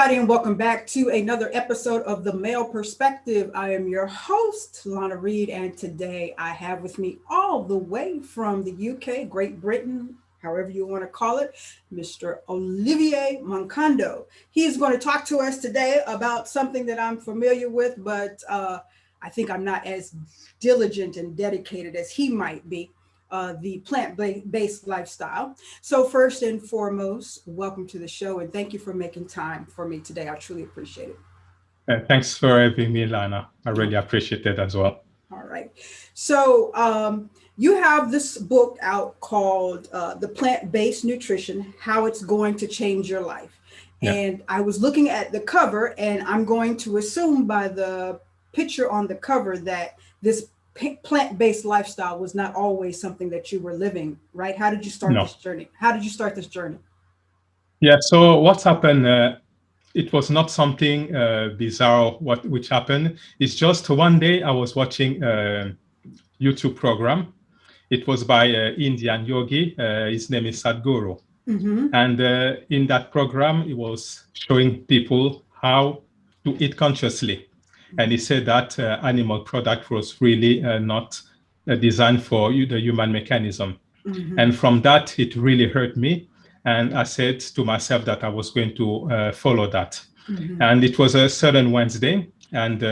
everybody, and welcome back to another episode of The Male Perspective. I am your host, Lana Reid, and today I have with me all the way from the UK, Great Britain, however you want to call it, Mr. Olivier Mankondo. He is going to talk to us today about something that I'm familiar with, but I think I'm not as diligent and dedicated as he might be. The plant-based lifestyle. So first and foremost, welcome to the show and thank you for making time for me today. I truly appreciate it. Thanks for having me, Lana. I really appreciate it as well. All right. So you have this book out called The Plant-Based Nutrition, How It's Going to Change Your Life. Yeah. And I was looking at the cover, and I'm going to assume by the picture on the cover that this plant-based lifestyle was not always something that you were living, right? How did you start this journey? How did you start this journey? Yeah, so what happened, it was not something bizarre which happened. It's just one day I was watching a YouTube program. It was by Indian yogi. His name is Sadhguru. Mm-hmm. And in that program, he was showing people how to eat consciously. And he said that animal product was really not designed for the human mechanism. Mm-hmm. And from that, it really hurt me. And I said to myself that I was going to follow that. Mm-hmm. And it was a certain Wednesday. And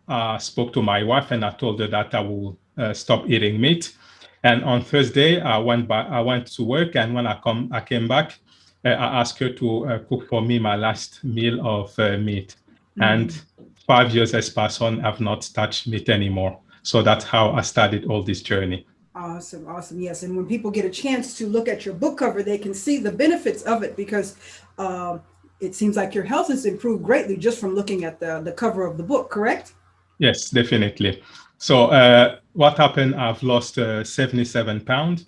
I spoke to my wife and I told her that I will stop eating meat. And on Thursday, I went to work. And when I came back, I asked her to cook for me my last meal of meat. Mm-hmm. And 5 years has passed on, I've not touched meat anymore. So that's how I started all this journey. Awesome. Awesome. Yes. And when people get a chance to look at your book cover, they can see the benefits of it because it seems like your health has improved greatly just from looking at the cover of the book, correct? Yes, definitely. So what happened, I've lost 77 pounds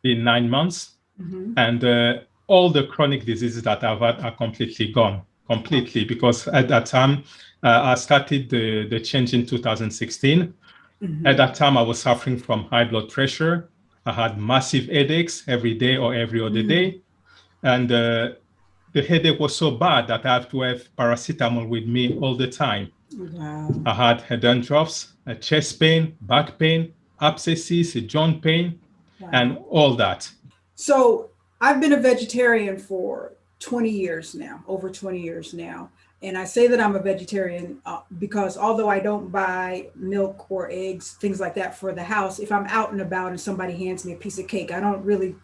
in 9 months. Mm-hmm. And all the chronic diseases that I've had are completely gone. Completely, because at that time, I started the change in 2016. Mm-hmm. At that time, I was suffering from high blood pressure. I had massive headaches every day or every other day. And the headache was so bad that I have to have paracetamol with me all the time. Wow. I had head dandruffs, chest pain, back pain, abscesses, joint pain, and all that. So I've been a vegetarian for 20 years now, over 20 years now. And I say that I'm a vegetarian because although I don't buy milk or eggs, things like that for the house, if I'm out and about and somebody hands me a piece of cake, I don't really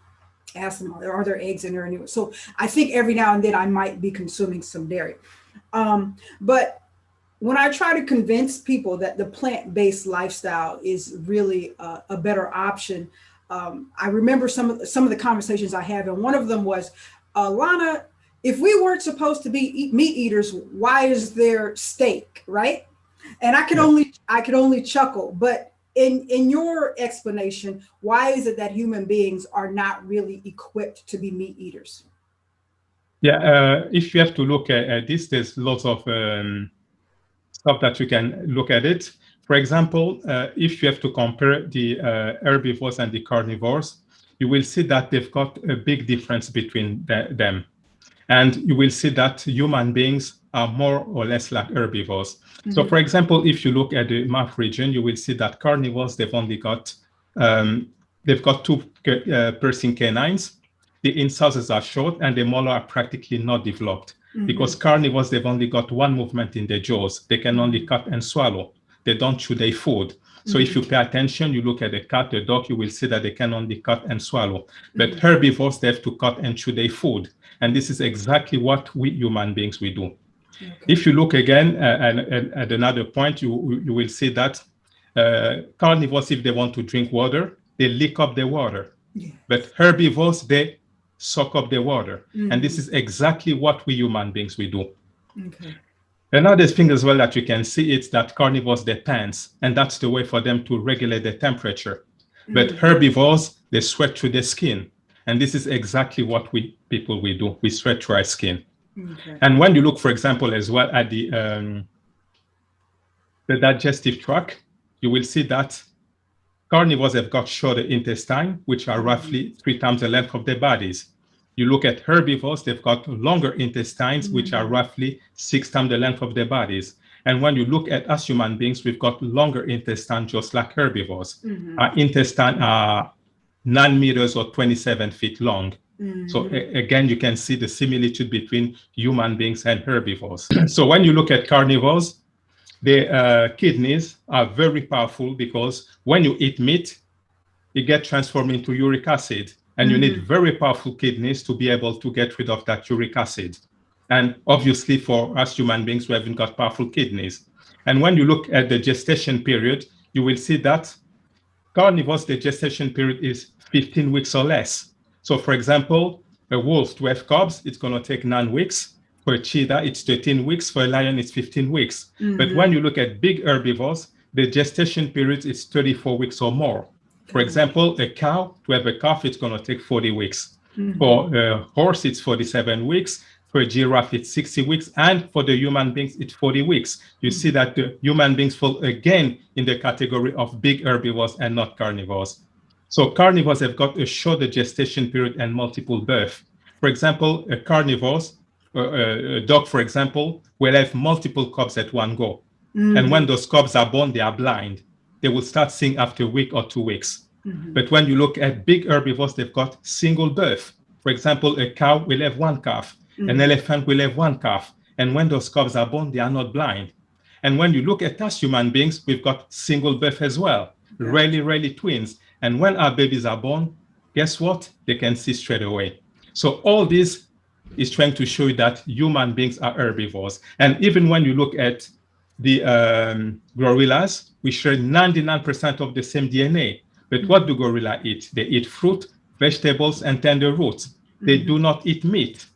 ask them, are there eggs in there anyway? So I think every now and then I might be consuming some dairy. But when I try to convince people that the plant-based lifestyle is really a better option, I remember some of the conversations I have, and one of them was, Lana, if we weren't supposed to be meat eaters, why is there steak, right? And I could only chuckle. But in your explanation, why is it that human beings are not really equipped to be meat eaters? Yeah, if you have to look at this, there's lots of stuff that you can look at it. For example, if you have to compare the herbivores and the carnivores, you will see that they've got a big difference between them. And you will see that human beings are more or less like herbivores. Mm-hmm. So for example, if you look at the map region, you will see that carnivores, they've got two piercing canines. The incisors are short and the molar are practically not developed. Mm-hmm. Because carnivores, they've only got one movement in their jaws. They can only cut and swallow. They don't chew their food. So if you pay attention, you look at the cat, the dog, you will see that they can only cut and swallow. But herbivores, they have to cut and chew their food. And this is exactly what we human beings, we do. Okay. If you look again at another point, you will see that carnivores, if they want to drink water, they lick up the water. Yes. But herbivores, they suck up the water. Mm-hmm. And this is exactly what we human beings, we do. Okay. Another thing as well that you can see is that carnivores, they pants, and that's the way for them to regulate the temperature. Mm-hmm. But herbivores, they sweat through their skin. And this is exactly what we do. We sweat through our skin. Okay. And when you look, for example, as well at the digestive tract, you will see that carnivores have got shorter intestine, which are roughly 3 times the length of their bodies. You look at herbivores, they've got longer intestines, which are roughly 6 times the length of their bodies. And when you look at us human beings, we've got longer intestines, just like herbivores. Our intestine are 9 meters or 27 feet long. So again, you can see the similitude between human beings and herbivores. So when you look at carnivores, their kidneys are very powerful because when you eat meat, it gets transformed into uric acid. And you need very powerful kidneys to be able to get rid of that uric acid. And obviously for us human beings, we haven't got powerful kidneys. And when you look at the gestation period, you will see that carnivores, the gestation period is 15 weeks or less. So for example, a wolf to have cubs, it's going to take 9 weeks. For a cheetah, it's 13 weeks. For a lion, it's 15 weeks. But when you look at big herbivores, the gestation period is 34 weeks or more. For example, a cow, to have a calf, it's going to take 40 weeks. For a horse, it's 47 weeks. For a giraffe, it's 60 weeks. And for the human beings, it's 40 weeks. You see that the human beings fall again in the category of big herbivores and not carnivores. So carnivores have got a shorter gestation period and multiple births. For example, a dog, for example, will have multiple cubs at one go. And when those cubs are born, they are blind. They will start seeing after a week or 2 weeks. But when you look at big herbivores, they've got single birth. For example, a cow will have one calf. An elephant will have one calf. And when those calves are born, they are not blind. And when you look at us human beings, we've got single birth as well. Rarely twins. And when our babies are born, guess what? They can see straight away. So all this is trying to show you that human beings are herbivores. And even when you look at the gorillas, we share 99% of the same DNA. But what do gorillas eat? They eat fruit, vegetables, and tender roots. They do not eat meat.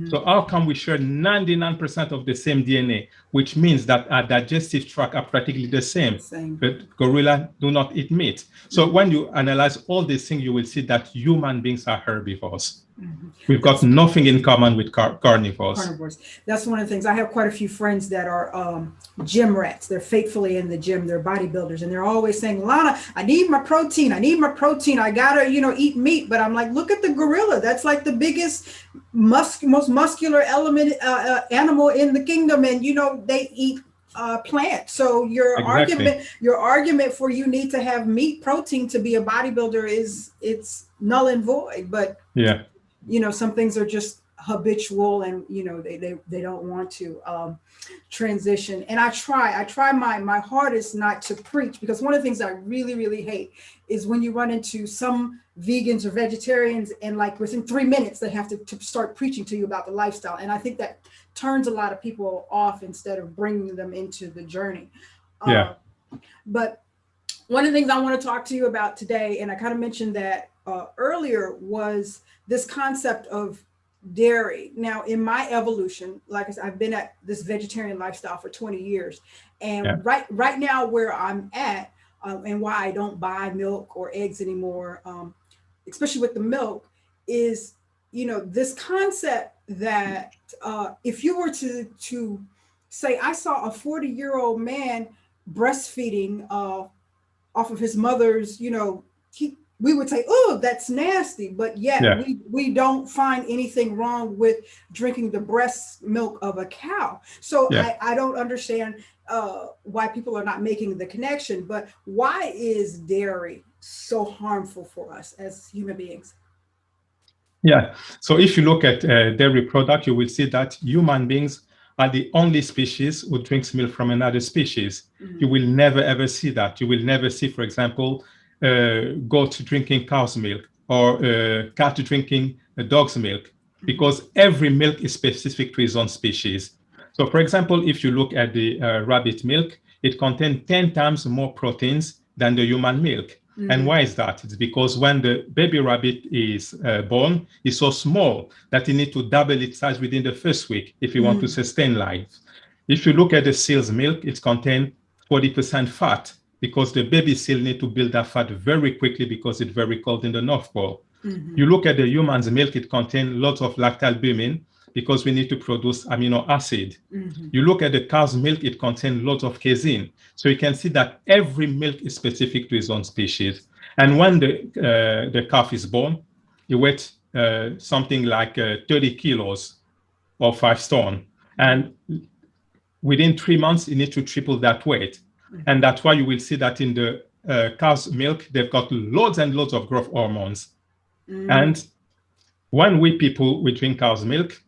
So how come we share 99% of the same DNA, which means that our digestive tract are practically the same. But gorillas do not eat meat. So when you analyze all these things, you will see that human beings are herbivores. We've got nothing in common with carnivores. That's one of the things. I have quite a few friends that are gym rats. They're faithfully in the gym. They're bodybuilders, and they're always saying, "Lana, I need my protein. I need my protein. I gotta, eat meat." But I'm like, look at the gorilla. That's like the biggest, most muscular animal in the kingdom, and they eat plant. So your argument for you need to have meat protein to be a bodybuilder it's null and void. But some things are just habitual, and they don't want to transition. And I try my hardest not to preach, because one of the things I really hate is when you run into some vegans or vegetarians, and like within 3 minutes they have to start preaching to you about the lifestyle. And I think that turns a lot of people off instead of bringing them into the journey. But one of the things I want to talk to you about today, and I kind of mentioned that earlier, was this concept of dairy. Now, in my evolution, like I said, I've been at this vegetarian lifestyle for 20 years. And right now where I'm at, and why I don't buy milk or eggs anymore, especially with the milk, is, this concept that if you were to say, I saw a 40-year-old man breastfeeding off of his mother's, we would say, oh, that's nasty. But yet we don't find anything wrong with drinking the breast milk of a cow. So I don't understand why people are not making the connection. But why is dairy so harmful for us as human beings? Yeah. So if you look at dairy product, you will see that human beings are the only species who drinks milk from another species. You will never ever see that. You will never see, for example, goat drinking cow's milk, or cat drinking a dog's milk, because every milk is specific to its own species. So for example, if you look at the rabbit milk, it contains 10 times more proteins than the human milk. And why is that? It's because when the baby rabbit is born, it's so small that it needs to double its size within the first week if you want to sustain life. If you look at the seal's milk, it contains 40% fat, because the baby seal need to build that fat very quickly because it's very cold in the North Pole. You look at the human's milk, it contains lots of lactalbumin, because we need to produce amino acid. You look at the cow's milk, it contains lots of casein. So you can see that every milk is specific to its own species. And when the calf is born, it waits something like 30 kilos or 5 stone. And within 3 months, you need to triple that weight. And that's why you will see that in the cow's milk, they've got loads and loads of growth hormones. And when we people, we drink cow's milk,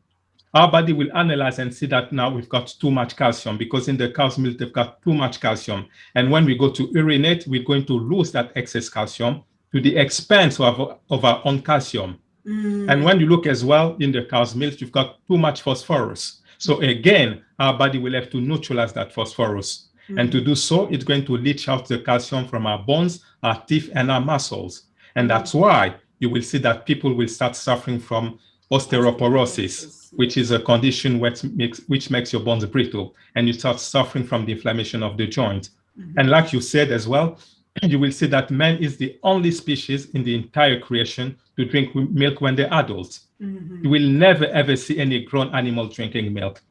our body will analyze and see that now we've got too much calcium, because in the cow's milk, they've got too much calcium. And when we go to urinate, we're going to lose that excess calcium to the expense of our own calcium. And when you look as well in the cow's milk, you've got too much phosphorus. So again, our body will have to neutralize that phosphorus. And to do so, it's going to leach out the calcium from our bones, our teeth, and our muscles. And that's why you will see that people will start suffering from osteoporosis, which is a condition which makes your bones brittle, and you start suffering from the inflammation of the joint. And like you said as well, you will see that man is the only species in the entire creation to drink milk when they're adults. You will never, ever see any grown animal drinking milk,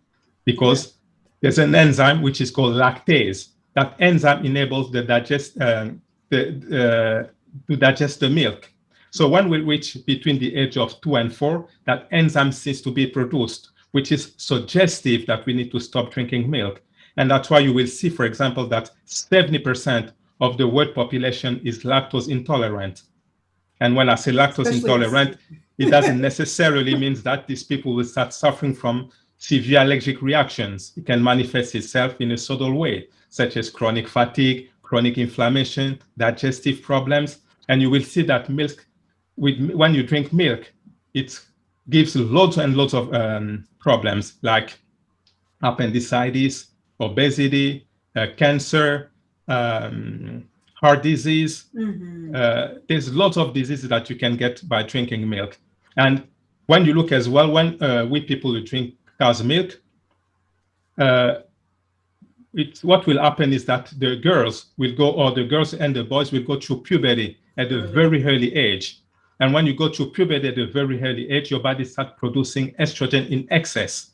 because there's an enzyme which is called lactase. That enzyme enables to digest the milk. So when we reach between the age of 2 and 4, that enzyme ceases to be produced, which is suggestive that we need to stop drinking milk. And that's why you will see, for example, that 70% of the world population is lactose intolerant. And when I say lactose intolerant, it doesn't necessarily mean that these people will start suffering from severe allergic reactions. It can manifest itself in a subtle way, such as chronic fatigue, chronic inflammation, digestive problems. And you will see that milk, when you drink milk, it gives loads and loads of problems like appendicitis, obesity, cancer, heart disease. There's lots of diseases that you can get by drinking milk. And when you look as well, when we people who drink cow's milk, what will happen is that the girls will go, or the girls and the boys will go through puberty at a very early age. And when you go through puberty at a very early age, your body starts producing estrogen in excess.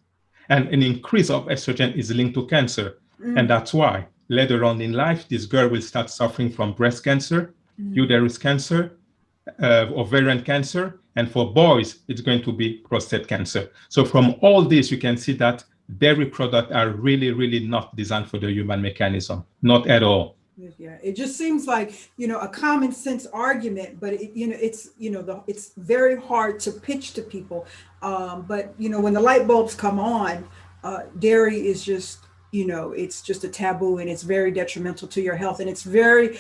And an increase of estrogen is linked to cancer. And that's why later on in life, this girl will start suffering from breast cancer, uterus cancer, ovarian cancer, and for boys, it's going to be prostate cancer. So from all this, you can see that dairy products are really, really not designed for the human mechanism, not at all. Yeah, it just seems like, a common sense argument, but it's very hard to pitch to people. But when the light bulbs come on, dairy is just, it's just a taboo, and it's very detrimental to your health, and it's very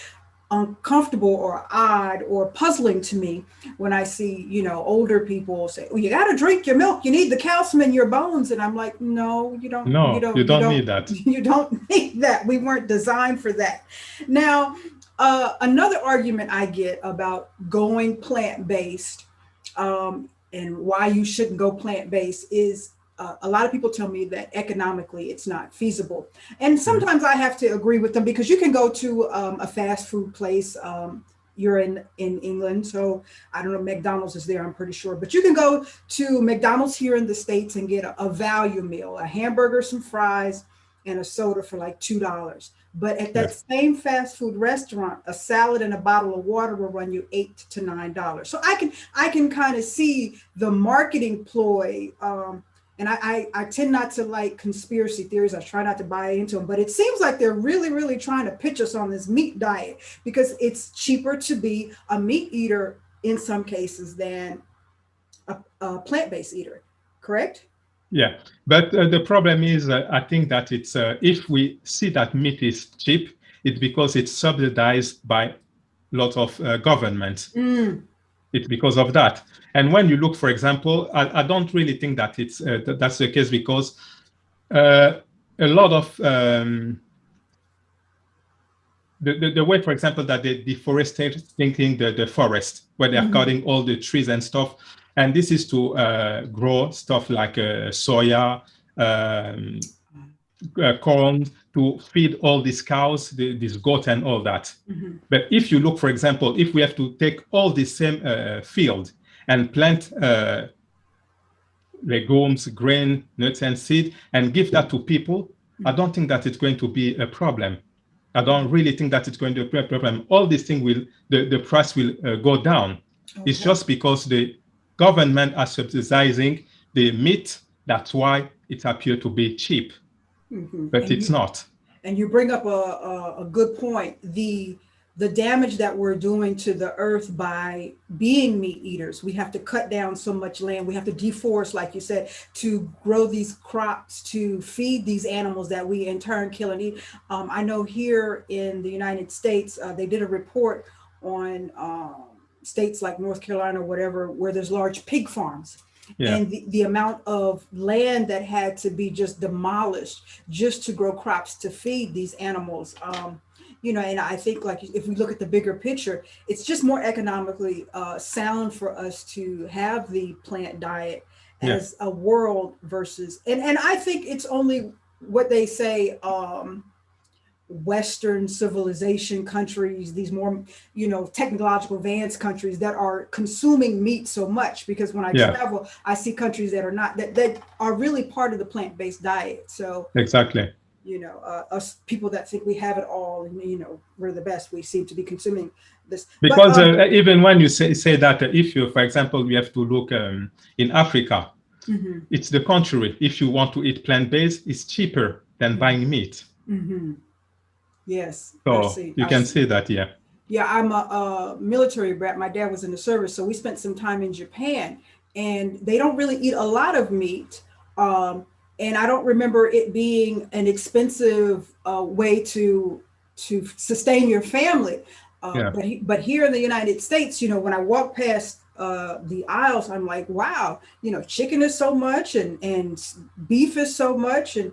uncomfortable or odd or puzzling to me when I see, older people say, well, you got to drink your milk. You need the calcium in your bones. And I'm like, no, you don't. No, you don't need that. You don't need that. We weren't designed for that. Now, another argument I get about going plant-based and why you shouldn't go plant-based is a lot of people tell me that economically it's not feasible. And sometimes I have to agree with them, because you can go to a fast food place. You're in England, so I don't know, McDonald's is there, I'm pretty sure. But you can go to McDonald's here in the States and get a value meal, a hamburger, some fries, and a soda for like $2. But at that same fast food restaurant, a salad and a bottle of water will run you $8 to $9. So I can kind of see the marketing ploy. And I tend not to like conspiracy theories. I try not to buy into them, but it seems like they're really, really trying to pitch us on this meat diet, because it's cheaper to be a meat eater in some cases than a plant-based eater, correct? Yeah, but the problem is, I think that it's if we see that meat is cheap, it's because it's subsidized by lots of governments. It's because of that. And when you look, for example, I don't really think that it's that's the case, because a lot of the way, for example, that they deforestate the forest, where they're cutting all the trees and stuff, and this is to grow stuff like soya, corn, to feed all these cows, these goats and all that. But if you look, for example, if we have to take all the same field and plant legumes, grain, nuts and seed, and give that to people, I don't think that it's going to be a problem. I don't really think that it's going to be a problem. All these things the price will go down. It's just because the government are subsidizing the meat. That's why it appears to be cheap, but it's not. And you bring up a good point. The damage that we're doing to the earth by being meat eaters. We have to cut down so much land. We have to deforest, like you said, to grow these crops, to feed these animals that we in turn kill and eat. I know here in the United States, they did a report on states like North Carolina or whatever, where there's large pig farms. Yeah. And the amount of land that had to be just demolished just to grow crops to feed these animals. And I think, like, if we look at the bigger picture, it's just more economically sound for us to have the plant diet as a world versus, and I think it's only what they say, Western civilization countries, these more, technological advanced countries that are consuming meat so much, because when I travel, I see countries that are not, that are really part of the plant-based diet. So exactly. Us people that think we have it all and, we're the best, we seem to be consuming this. Because even when you say that, if you, for example, we have to look in Africa, it's the contrary. If you want to eat plant-based, it's cheaper than buying meat. Yes. So you can see that, yeah. Yeah, I'm a military brat. My dad was in the service, so we spent some time in Japan, and they don't really eat a lot of meat. And I don't remember it being an expensive way to sustain your family. But here in the United States, when I walk past the aisles, I'm like, wow, chicken is so much, and beef is so much, and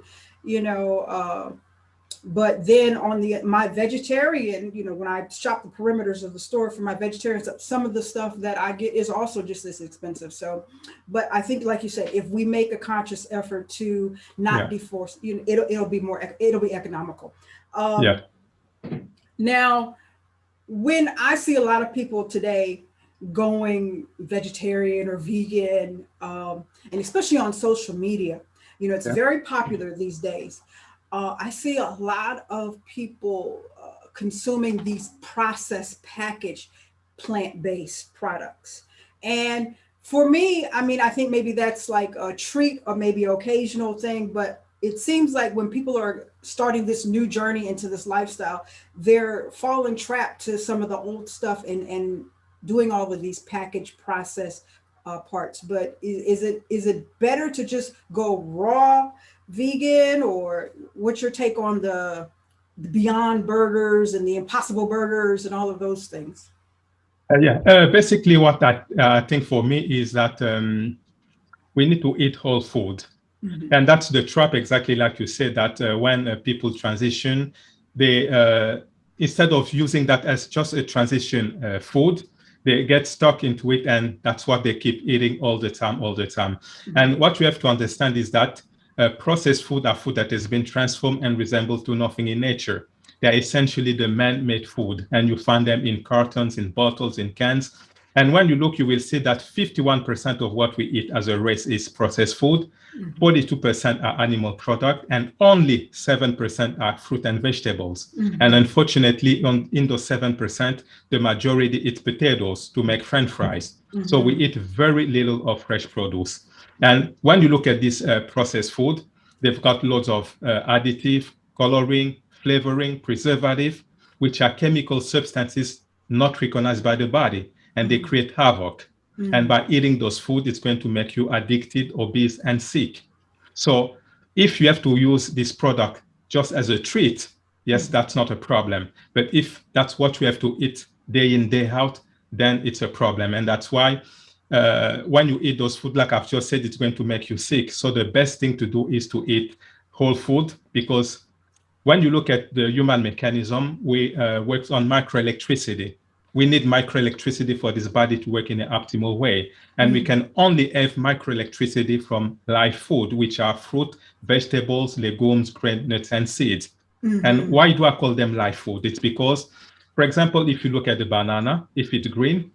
but then on my vegetarian, when I shop the perimeters of the store for my vegetarians, some of the stuff that I get is also just as expensive. So, but I think, like you said, if we make a conscious effort to not deforest, it'll be economical. Now, when I see a lot of people today going vegetarian or vegan, and especially on social media, it's very popular these days. I see a lot of people consuming these processed packaged plant-based products. And for me, I think maybe that's like a treat or maybe an occasional thing, but it seems like when people are starting this new journey into this lifestyle, they're falling trapped to some of the old stuff and doing all of these packaged processed parts. But is it better to just go raw vegan, or what's your take on the Beyond Burgers and the Impossible Burgers and all of those things? Basically what I think for me is that we need to eat whole food. And that's the trap, exactly like you said, that when people transition, they instead of using that as just a transition food, they get stuck into it, and that's what they keep eating all the time. And what we have to understand is that processed food are food that has been transformed and resembles to nothing in nature. They're essentially the man-made food, and you find them in cartons, in bottles, in cans. And when you look, you will see that 51% of what we eat as a race is processed food, 42% are animal product, and only 7% are fruit and vegetables. And unfortunately, in those 7%, the majority eat potatoes to make French fries. So we eat very little of fresh produce. And when you look at this processed food, they've got loads of additive, coloring, flavoring, preservative, which are chemical substances not recognized by the body, and they create havoc. And by eating those food, it's going to make you addicted, obese, and sick. So if you have to use this product just as a treat, yes, that's not a problem. But if that's what you have to eat day in, day out, then it's a problem. And that's why when you eat those food, like I've just said, it's going to make you sick. So the best thing to do is to eat whole food, because when you look at the human mechanism, we work on microelectricity. We need microelectricity for this body to work in an optimal way. And we can only have microelectricity from live food, which are fruit, vegetables, legumes, grain, nuts, and seeds. And why do I call them live food? It's because, for example, if you look at the banana, if it's green,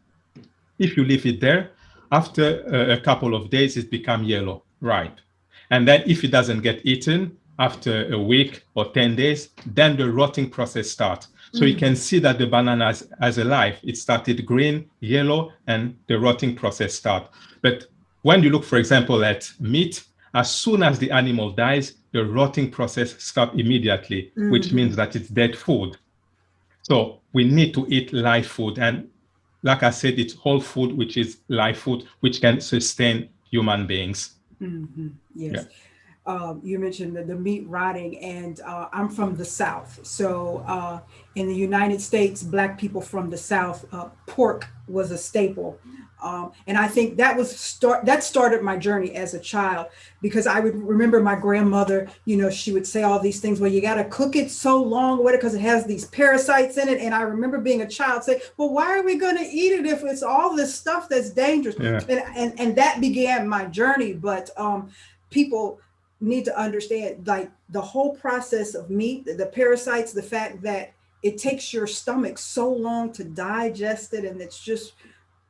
if you leave it there, after a couple of days, it becomes yellow, ripe. And then if it doesn't get eaten, after a week or 10 days, then the rotting process starts. So you can see that the banana has a life. It started green, yellow, and the rotting process starts. But when you look, for example, at meat, as soon as the animal dies, the rotting process stops immediately, which means that it's dead food. So we need to eat live food. And like I said, it's whole food, which is live food, which can sustain human beings. Yes. Yeah. You mentioned the meat rotting, and I'm from the South. So in the United States, Black people from the South, pork was a staple. And I think that started my journey as a child, because I would remember my grandmother, she would say all these things, well, you got to cook it so long because it has these parasites in it. And I remember being a child saying, well, why are we going to eat it if it's all this stuff that's dangerous? Yeah. And that began my journey. But people need to understand, like, the whole process of meat, the parasites, the fact that it takes your stomach so long to digest it, and it's just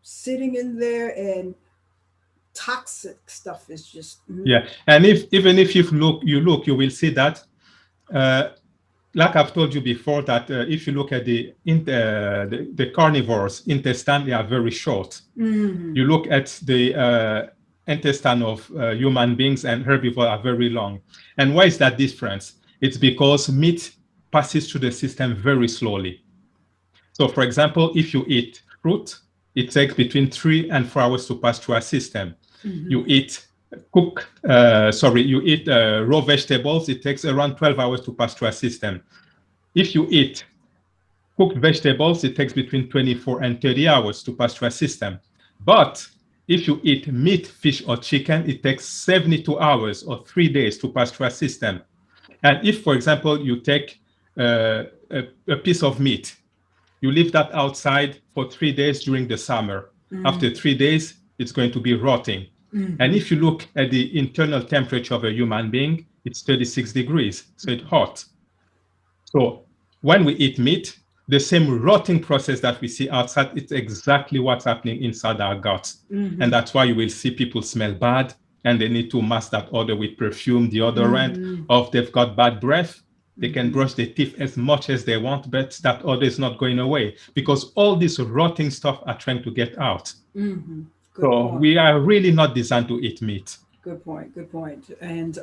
sitting in there, and toxic stuff is just Yeah. And even if you look, you will see that, like I've told you before, that if you look at the carnivores intestine, they are very short. You look at the intestine of human beings, and herbivores are very long. And why is that difference? It's because meat passes through the system very slowly. So, for example, if you eat fruit, it takes between 3 and 4 hours to pass through our system. You eat raw vegetables, it takes around 12 hours to pass through our system. If you eat cooked vegetables, it takes between 24 and 30 hours to pass through our system. But if you eat meat, fish, or chicken, it takes 72 hours or 3 days to pass through our system. And if, for example, you take a piece of meat, you leave that outside for 3 days during the summer. After 3 days, it's going to be rotting. And if you look at the internal temperature of a human being, it's 36 degrees, so it's hot. So when we eat meat, the same rotting process that we see outside, it's exactly what's happening inside our guts. And that's why you will see people smell bad, and they need to mask that odor with perfume, deodorant, or if they've got bad breath, they can brush their teeth as much as they want, but that odor is not going away, because all this rotting stuff are trying to get out. So we are really not designed to eat meat. Good point. And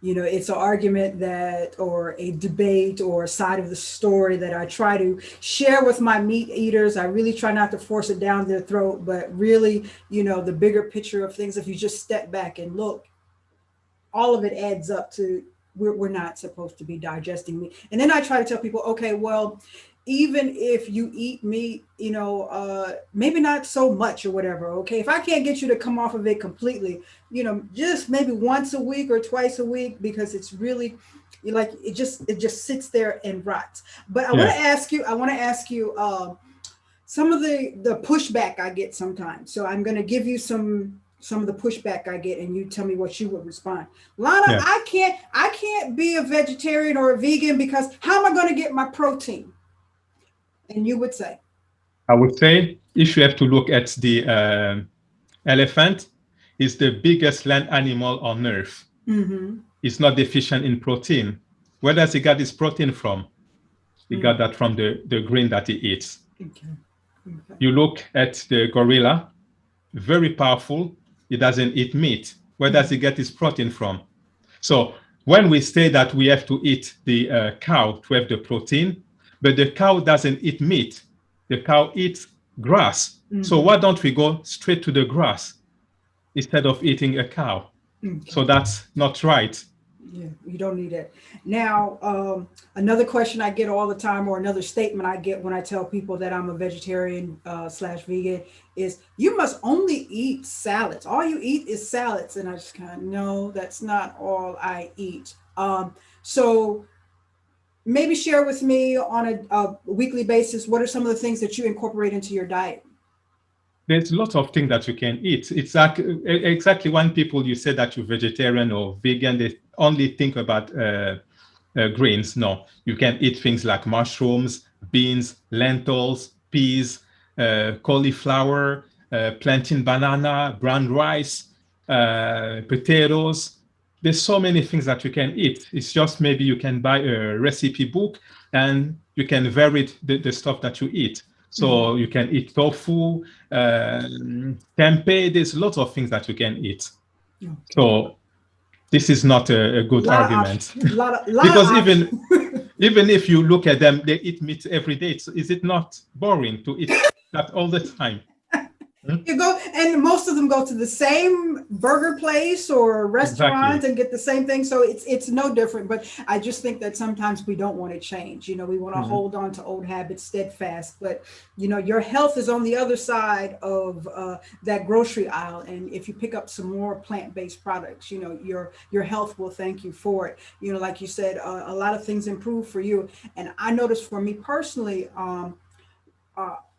it's an argument that, or a debate, or a side of the story that I try to share with my meat eaters. I really try not to force it down their throat, but really, the bigger picture of things, if you just step back and look, all of it adds up to we're not supposed to be digesting meat. And then I try to tell people, okay, well, even if you eat meat, maybe not so much or whatever. Okay. If I can't get you to come off of it completely, just maybe once a week or twice a week, because it's really like, it just sits there and rots. But I want to ask you, some of the pushback I get sometimes. So I'm going to give you some of the pushback I get, and you tell me what you would respond. Lana, I can't be a vegetarian or a vegan because how am I going to get my protein? And you would say? I would say, if you have to look at the elephant, it's the biggest land animal on Earth. It's not deficient in protein. Where does he get his protein from? He got that from the grain that he eats. You look at the gorilla, very powerful. He doesn't eat meat. Where does he get his protein from? So when we say that we have to eat the cow to have the protein, but the cow doesn't eat meat. The cow eats grass. So why don't we go straight to the grass instead of eating a cow? So that's not right. Yeah, you don't need it. Now, another question I get all the time, or another statement I get when I tell people that I'm a vegetarian / vegan, is you must only eat salads. All you eat is salads. And I just kind of, no, that's not all I eat. So maybe share with me on a weekly basis, what are some of the things that you incorporate into your diet? There's lots of things that you can eat. It's like exactly when people, you say that you're vegetarian or vegan, they only think about grains. No, you can eat things like mushrooms, beans, lentils, peas, cauliflower, plantain banana, brown rice, potatoes. There's so many things that you can eat. It's just maybe you can buy a recipe book and you can vary the stuff that you eat. So you can eat tofu, tempeh. There's lots of things that you can eat. Okay. So this is not a good argument. Lot Because of even if you look at them, they eat meat every day. So is it not boring to eat that all the time? You go, and most of them go to the same burger place or restaurant Exactly. and get the same thing. So it's no different. But I just think that sometimes we don't want to change. You know, we want to hold on to old habits steadfast. But you know, your health is on the other side of that grocery aisle, and if you pick up some more plant-based products, you know, your health will thank you for it. You know, like you said, a lot of things improve for you. And I noticed for me personally.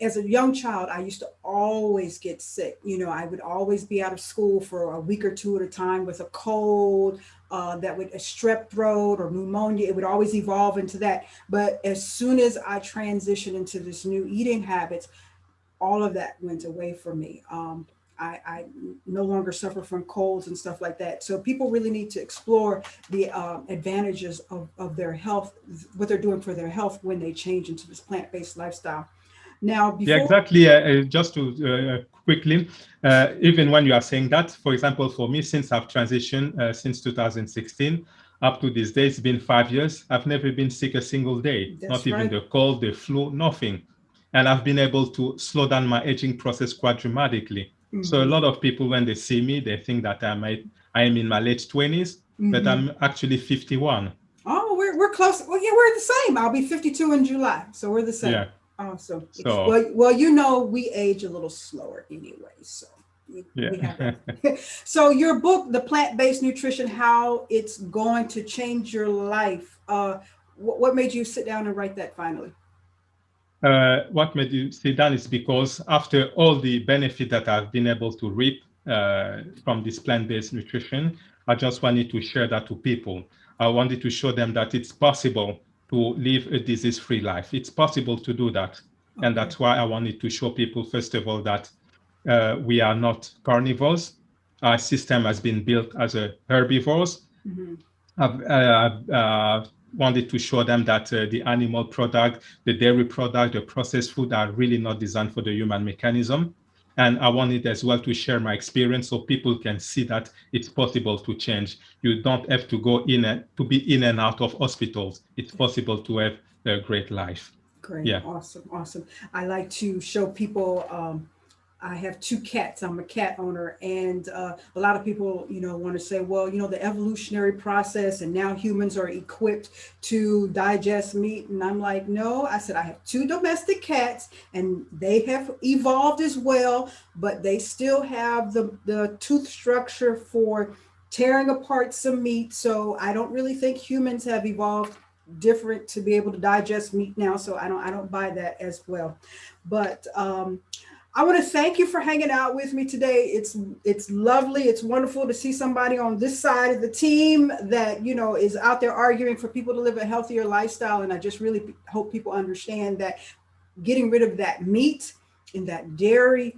As a young child, I used to always get sick. You know, I would always be out of school for a week or two at a time with a cold, that would a strep throat or pneumonia. It would always evolve into that. But as soon as I transitioned into this new eating habits, all of that went away from me. I no longer suffer from colds and stuff like that. So people really need to explore the advantages of their health, what they're doing for their health when they change into this plant-based lifestyle. Now, Yeah, before exactly. Just to quickly, even when you are saying that, for example, for me, since I've transitioned since 2016 up to this day, it's been 5 years. I've never been sick a single day, that's not even right. the cold, the flu, nothing. And I've been able to slow down my aging process quite dramatically. So a lot of people, when they see me, they think that I am in my late 20s, but I'm actually 51. Oh, we're close. Well, yeah, we're the same. I'll be 52 in July, so we're the same. Yeah. Awesome. So Well, you know, we age a little slower anyway, so we have yeah. that. So your book, The Plant-Based Nutrition: How It's Going to Change Your Life. What made you sit down and write that finally? What made you sit down is because after all the benefit that I've been able to reap from this plant-based nutrition, I just wanted to share that to people. I wanted to show them that it's possible to live a disease-free life. It's possible to do that. And Okay. that's why I wanted to show people, first of all, that we are not carnivores. Our system has been built as a herbivores. I've wanted to show them that the animal product, the dairy product, the processed food are really not designed for the human mechanism. And I wanted as well to share my experience so people can see that it's possible to change. You don't have to go to be in and out of hospitals. It's possible to have a great life. Great. Yeah. Awesome. I like to show people. I have two cats. I'm a cat owner, and a lot of people, you know, want to say, well, you know, the evolutionary process, and now humans are equipped to digest meat. And I'm like, no. I said I have two domestic cats, and they have evolved as well, but they still have the tooth structure for tearing apart some meat. So I don't really think humans have evolved different to be able to digest meat now. So I don't buy that as well. But I want to thank you for hanging out with me today. It's lovely. It's wonderful to see somebody on this side of the team that, you know, is out there arguing for people to live a healthier lifestyle. And I just really hope people understand that getting rid of that meat and that dairy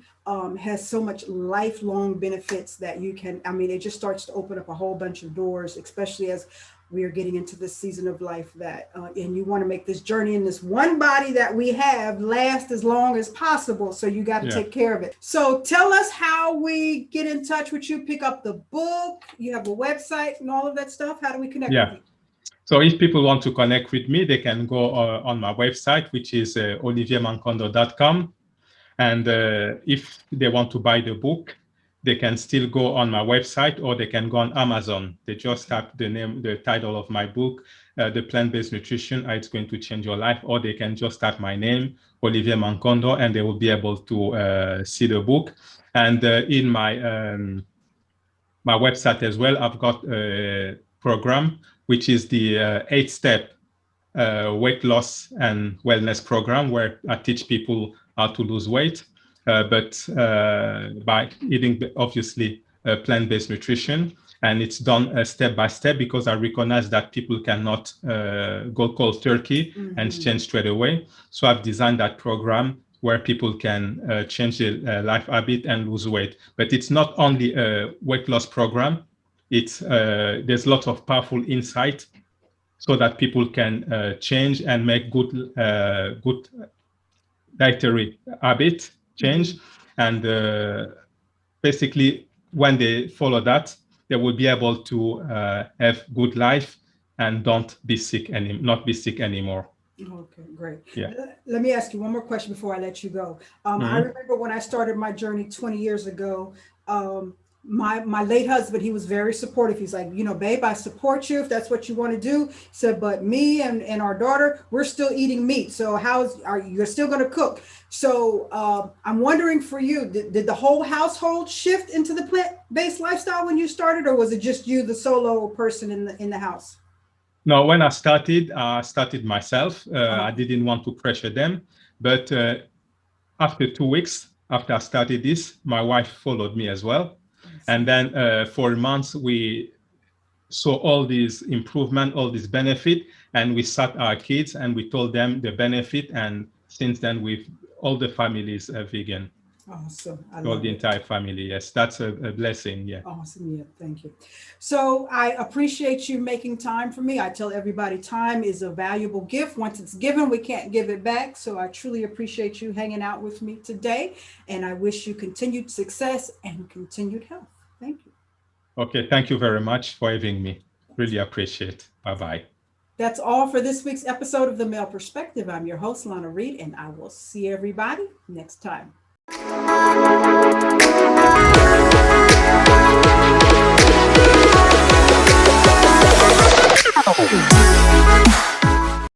has so much lifelong benefits that you can, I mean, it just starts to open up a whole bunch of doors, especially as we are getting into this season of life that, and you want to make this journey in this one body that we have last as long as possible. So you got to take care of it. So tell us how we get in touch with you, pick up the book. You have a website and all of that stuff. How do we connect with you? So if people want to connect with me, they can go on my website, which is oliviermankondo.com. And if they want to buy the book, they can still go on my website, or they can go on Amazon. They just type the title of my book, The Plant-Based Nutrition, How It's Going to Change Your Life, or they can just type my name, Olivier Mankondo, and they will be able to see the book. And in my website as well, I've got a program, which is the 8-step weight loss and wellness program, where I teach people how to lose weight, but by eating, obviously, plant-based nutrition. And it's done step by step, because I recognize that people cannot go cold turkey and change straight away. So I've designed that program where people can change their life habit and lose weight. But it's not only a weight loss program. It's there's lots of powerful insight so that people can change and make good dietary habit change. And basically, when they follow that, they will be able to have good life and not be sick anymore. Okay, great. Yeah. Let me ask you one more question before I let you go. I remember when I started my journey 20 years ago, my late husband, he was very supportive. He's like, babe, I support you if that's what you want to do. He said, but me and our daughter, we're still eating meat. So you're still going to cook? So I'm wondering for you, did the whole household shift into the plant-based lifestyle when you started, or was it just you, the solo person in the house? No, when I started myself. I didn't want to pressure them, but after 2 weeks after I started this, my wife followed me as well. And then for months, we saw all these improvement, all this benefit, and we sat our kids and we told them the benefit. And since then, all the families are vegan. Awesome. I All love the it. entire family. Yes, that's a blessing. Yeah. Awesome. Yeah, thank you. So I appreciate you making time for me. I tell everybody time is a valuable gift. Once it's given, we can't give it back. So I truly appreciate you hanging out with me today. And I wish you continued success and continued health. Thank you. Okay. Thank you very much for having me. Really appreciate. Bye-bye. That's all for this week's episode of The Male Perspective. I'm your host, Lana Reid, and I will see everybody next time.